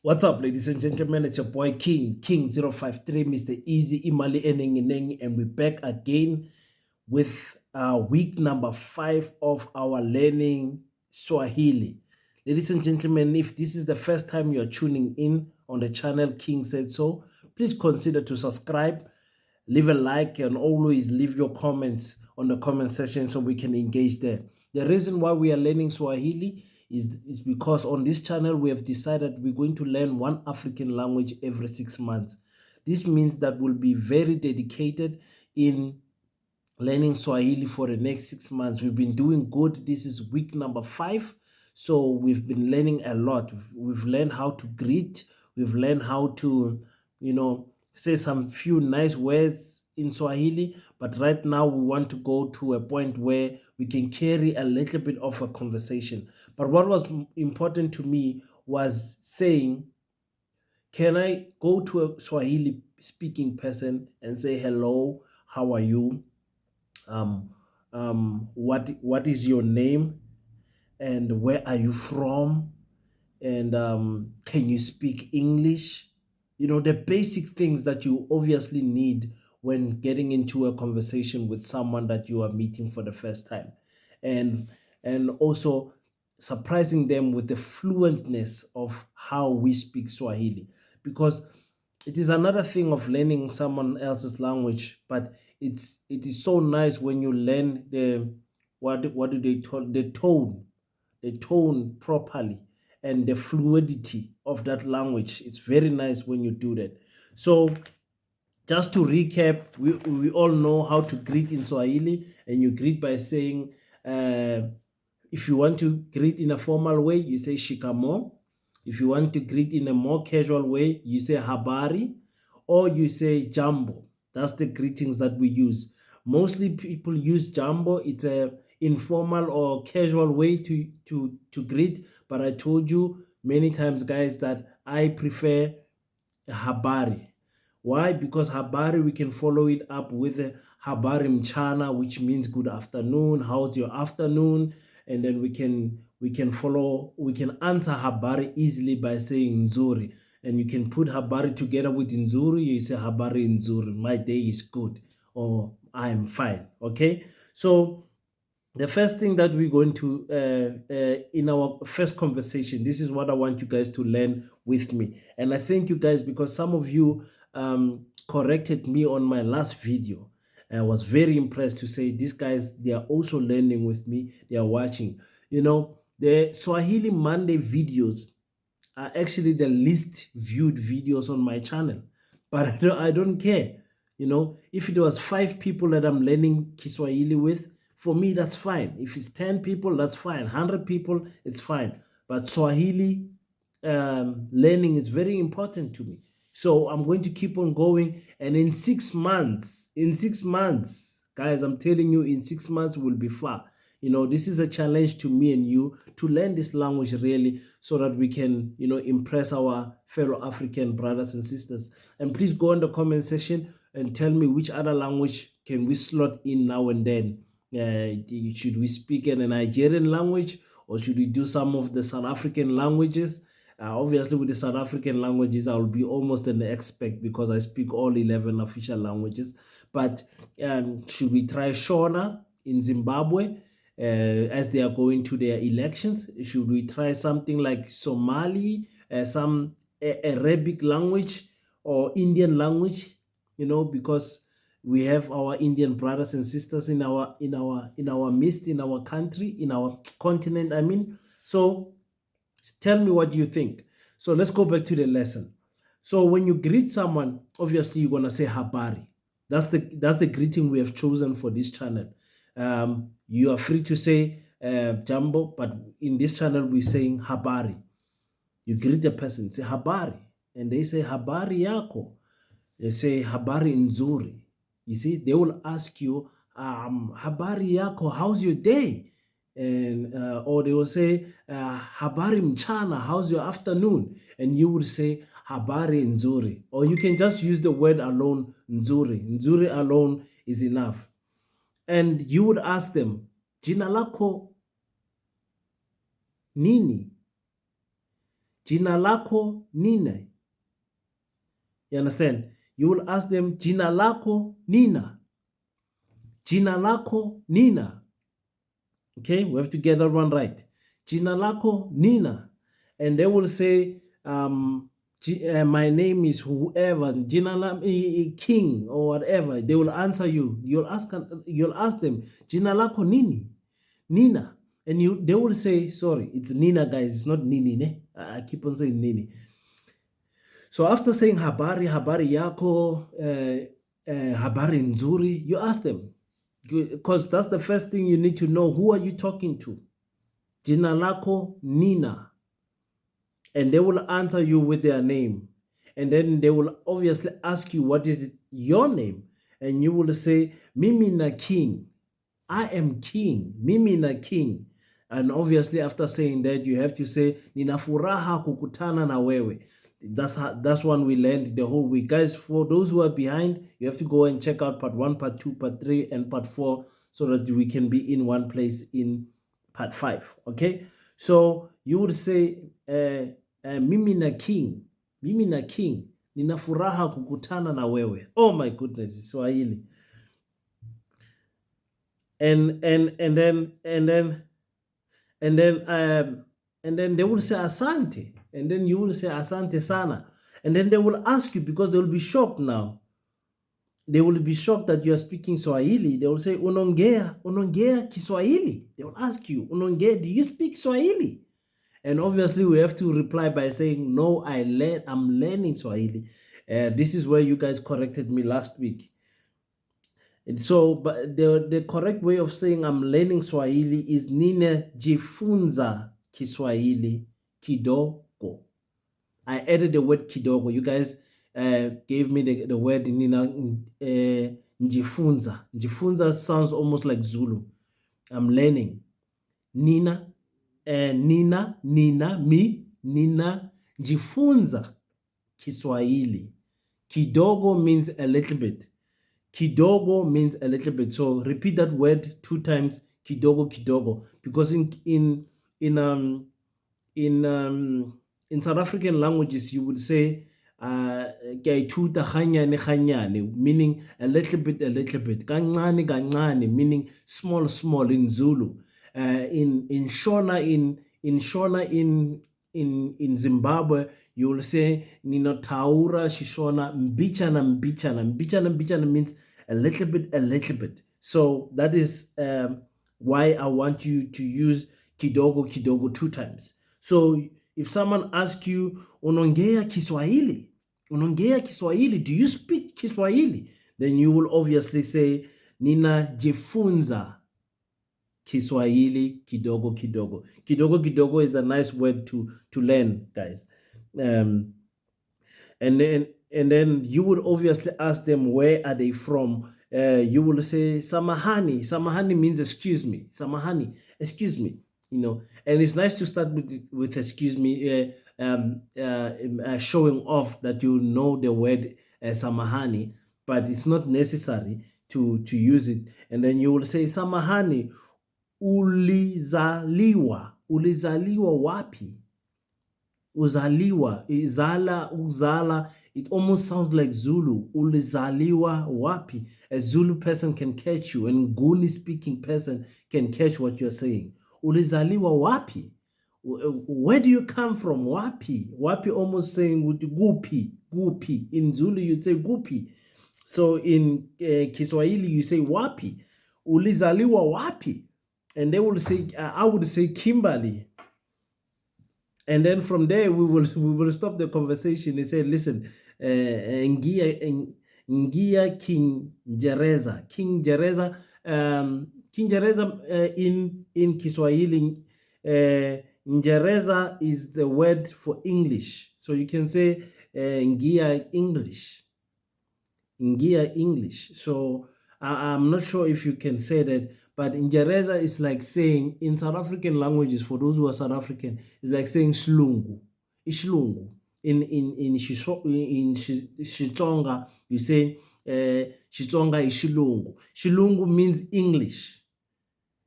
What's up, ladies and gentlemen? It's your boy King053, Mr. Easy Imali Eneng, and we're back again with week number 5 of our learning Swahili. Ladies and gentlemen, if this is the first time you're tuning in on the channel King Said So, please consider to subscribe, leave a like, and always leave your comments on the comment section so we can engage there. The reason why we are learning Swahili is because on this channel we have decided we're going to learn one African language every 6 months. This means that we'll be very dedicated in learning Swahili for the next 6 months. We've been doing good. This is week number 5. So we've been learning a lot. We've learned how to greet. We've learned how to, say some few nice words in Swahili. But right now we want to go to a point where we can carry a little bit of a conversation. But what was important to me was saying, can I go to a Swahili speaking person and say, hello, how are you? um, what is your name and where are you from, and can you speak English? The basic things that you obviously need when getting into a conversation with someone that you are meeting for the first time, and also surprising them with the fluentness of how we speak Swahili, because it is another thing of learning someone else's language, but it is so nice when you learn the what do they call the tone properly, and the fluidity of that language. It's very nice when you do that. So just to recap, we all know how to greet in Swahili, and you greet by saying, if you want to greet in a formal way, you say shikamo. If you want to greet in a more casual way, you say habari, or you say jambo. That's the greetings that we use. Mostly people use jambo. It's a informal or casual way to greet. But I told you many times, guys, that I prefer habari. Why? Because habari, we can follow it up with a habari mchana, which means good afternoon. How's your afternoon? And then we can answer habari easily by saying nzuri. And you can put habari together with nzuri. You say habari nzuri. My day is good, or I am fine. Okay. So the first thing that we're going to in our first conversation, this is what I want you guys to learn with me. And I thank you guys because some of you corrected me on my last video. And I was very impressed to say these guys, they are also learning with me, they are watching. The Swahili Monday videos are actually the least viewed videos on my channel, but I don't care. If it was 5 people that I'm learning Kiswahili with, for me that's fine. If it's 10 people, that's fine. 100 people, it's fine. But Swahili learning is very important to me, so I'm going to keep on going. And in 6 months, guys, I'm telling you, in 6 months we'll be far. This is a challenge to me and you to learn this language really, so that we can, impress our fellow African brothers and sisters. And please go in the comment section and tell me which other language can we slot in now and then. Should we speak in a Nigerian language, or should we do some of the South African languages? Obviously, with the South African languages, I'll be almost an expert because I speak all 11 official languages. But should we try Shona in Zimbabwe as they are going to their elections? Should we try something like Somali, some Arabic language or Indian language? Because we have our Indian brothers and sisters in our midst, in our country, in our continent. I mean, so tell me what you think. So let's go back to the lesson. So when you greet someone, obviously you're gonna say habari. That's the greeting we have chosen for this channel. You are free to say jambo, but in this channel we're saying habari. You greet the person, say habari, and they say habari yako. They say habari nzuri. You see, they will ask you, habari yako, how's your day? And or they will say, habari mchana, how's your afternoon? And you will say habari nzuri. Or you can just use the word alone, nzuri. Nzuri alone is enough. And you would ask them, jina lako nini? Jina lako nini? You understand? You will ask them, Jina lako nina. Jina lako nina. Okay, we have to get that one right. Jina lako nina. And they will say, my name is whoever, King or whatever. They will answer you. You'll ask them, Jina lako nini? Nina. And they will say, sorry, it's Nina, guys. It's not Nini. Ne? I keep on saying Nini. So after saying habari yako, habari nzuri, you ask them, because that's the first thing you need to know. Who are you talking to? Jina lako Nina. And they will answer you with their name. And then they will obviously ask you, what is your name? And you will say, Mimi na King. I am King. Mimi na King. And obviously after saying that, you have to say, Nina furaha kukutana na wewe. That's one we learned the whole week. Guys, for those who are behind, you have to go and check out part 1, part 2, part 3, and part 4 so that we can be in one place in part 5. Okay? So you would say, Mimi na King. Mimi na King. Nina furaha kukutana na wewe. Oh my goodness, Swahili. And then they will say asante, and then you will say asante sana, and then they will ask you, because they will be shocked now. They will be shocked that you are speaking Swahili. They will say unongea Kiswahili. They will ask you, unongea, do you speak Swahili? And obviously we have to reply by saying, no, I'm learning Swahili. This is where you guys corrected me last week. And so, but the correct way of saying I'm learning Swahili is jifunza Kiswahili kidogo. I added the word kidogo. You guys gave me the word njifunza. Njifunza sounds almost like Zulu. I'm learning. Nina jifunza Kiswahili. Kidogo means a little bit. Kidogo means a little bit. So repeat that word 2 times. Kidogo, kidogo. Because in South African languages, you would say meaning a little bit. Kancane, kancane, meaning small in Zulu. In Shona in Zimbabwe, you will say ninotaura shishona mbichana. Mbichana means a little bit. So that is why I want you to use kidogo 2 times. So if someone asks you, unongea Kiswahili, do you speak Kiswahili? Then you will obviously say, ninajifunza Kiswahili kidogo. Kidogo is a nice word to learn, guys. And then you would obviously ask them, where are they from? You will say samahani. Samahani means excuse me. Samahani, excuse me. You know, and it's nice to start with excuse me, showing off that you know the word samahani, but it's not necessary to use it. And then you will say samahani, ulizaliwa wapi? Uzaliwa, uzala, it almost sounds like Zulu. Ulizaliwa wapi? A Zulu person can catch you, and Nguni speaking person can catch what you're saying. Ulizaliwa wapi? Where do you come from? Wapi? Wapi almost saying with gupi. In Zulu you'd say gupi. So in Kiswahili you say wapi? Ulizaliwa wapi? And they will say, I would say Kimberley. And then from there we will stop the conversation and say, listen, ngia King Jereza. King Jereza in Kiswahili, Ngereza is the word for English. So you can say ngia English. So I'm not sure if you can say that, but Ngereza is like saying, in South African languages, for those who are South African, it's like saying Slungu. Islungu. In Xitsonga, you say Xitsonga is Shilungu. Shilungu means English.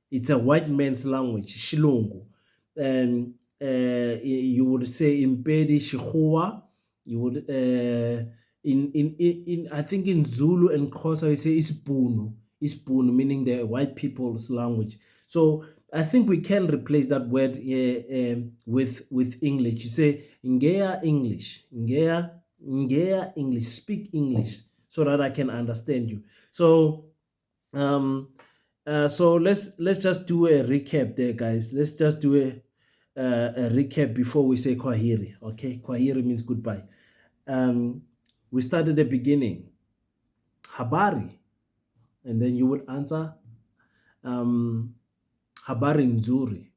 It's a white man's language, Shilungu. you would say impedi shihua. You would in I think in Zulu and Xhosa you say isbunu, meaning the white people's language. So I think we can replace that word with English. You say ngeya English, ngeya English, speak English so that I can understand you. So so let's just do a recap there, guys. Let's just do a recap before we say kwahiri. Okay, kwahiri means goodbye. We start at the beginning, habari, and then you would answer habari nzuri,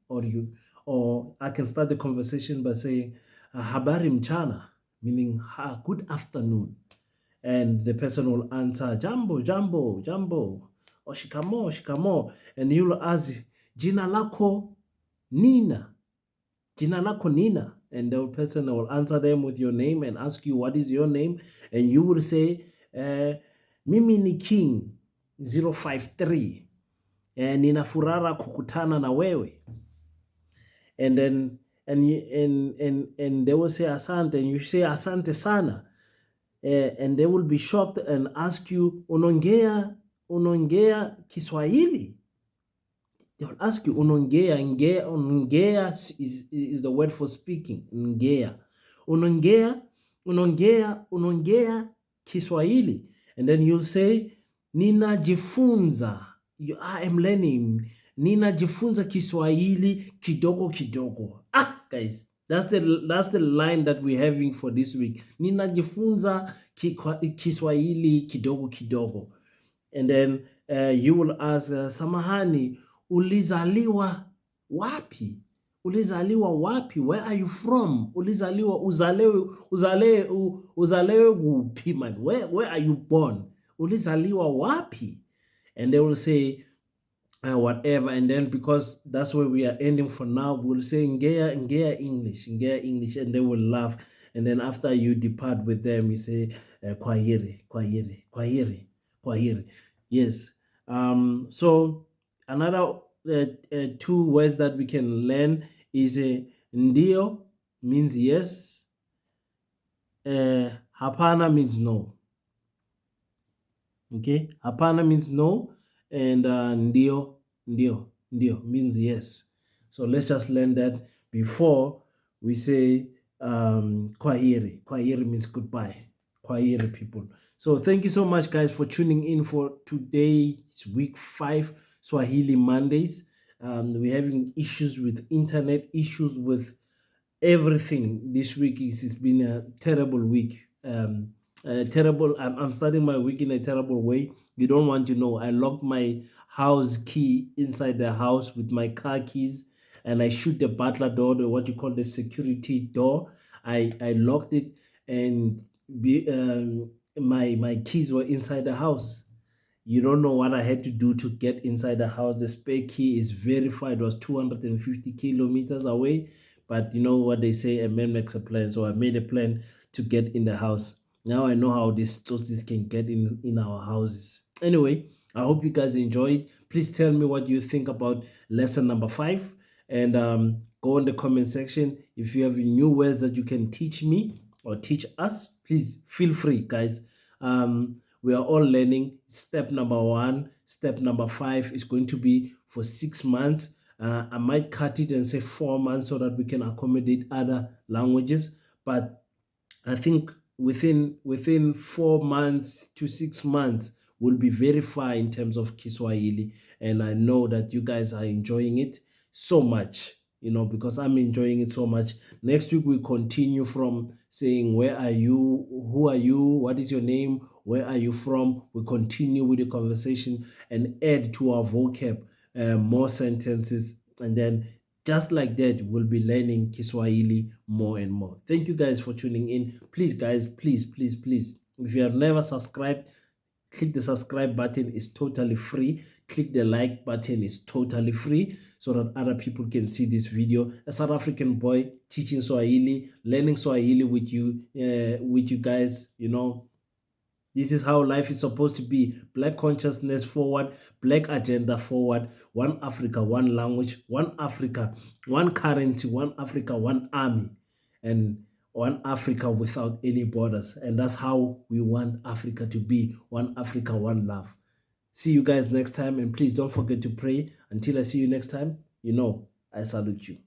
or I can start the conversation by saying habari mchana, meaning good afternoon, and the person will answer jambo, jambo, jambo, or shikamo, shikamo, and you'll ask jina lako Nina, jina lako Nina, and the person will answer them with your name and ask you what is your name, and you will say mimi ni King 053 nina furaha kukutana na wewe, and then and they will say asante, and you say asante sana, and they will be shocked and ask you unongea Kiswahili. They will ask you unongea is the word for speaking. Unongea Kiswahili, and then you'll say ninajifunza, I am learning, ninajifunza Kiswahili kidogo kidogo. Guys, that's the line that we're having for this week. Ninajifunza Kiswahili kidogo kidogo. And then you will ask samahani, ulizaliwa wapi? Ulizaliwa wapi? Where are you from? Ulizaliwa uzalewe gupi, man? Where are you born? Ulizaliwa wapi? And they will say whatever, and then because that's where we are ending for now, we'll say ngeya English, and they will laugh. And then after you depart with them, you say kwahiri. Yes. So another two words that we can learn is ndio means yes, hapana means no. Okay, hapana means no, and ndio means yes. So let's just learn that before we say kwahiri. Kwahiri means goodbye. Kwahiri, people. So thank you so much, guys, for tuning in for today's week 5 Swahili Mondays. We're having issues with internet, issues with everything this week. It's been a terrible week. Terrible. I'm starting my week in a terrible way. You don't want to know. I locked my house key inside the house with my car keys, and I shoot the butler door, what you call the security door. I locked it, and my keys were inside the house. You don't know what I had to do to get inside the house. The spare key is verified. It was 250 kilometers away. But you know what they say, a man makes a plan. So I made a plan to get in the house. Now I know how these toasties can get in our houses. Anyway, I hope you guys enjoyed. Please tell me what you think about lesson number 5. And go in the comment section. If you have new words that you can teach me or teach us, please feel free, guys. We are all learning. Step number 1, step number 5 is going to be for 6 months. I might cut it and say 4 months so that we can accommodate other languages. But I think within 4 months to 6 months, we'll be very far in terms of Kiswahili. And I know that you guys are enjoying it so much, because I'm enjoying it so much. Next week, we continue from saying, where are you? Who are you? What is your name? Where are you from? We continue with the conversation and add to our vocab more sentences. And then just like that, we'll be learning Kiswahili more and more. Thank you guys for tuning in. Please, guys, please. If you have never subscribed, click the subscribe button. It's totally free. Click the like button. It's totally free so that other people can see this video. A South African boy teaching Swahili, learning Swahili with you guys, This is how life is supposed to be. Black consciousness forward, black agenda forward, one Africa, one language, one Africa, one currency, one Africa, one army, and one Africa without any borders. And that's how we want Africa to be. One Africa, one love. See you guys next time. And please don't forget to pray. Until I see you next time, I salute you.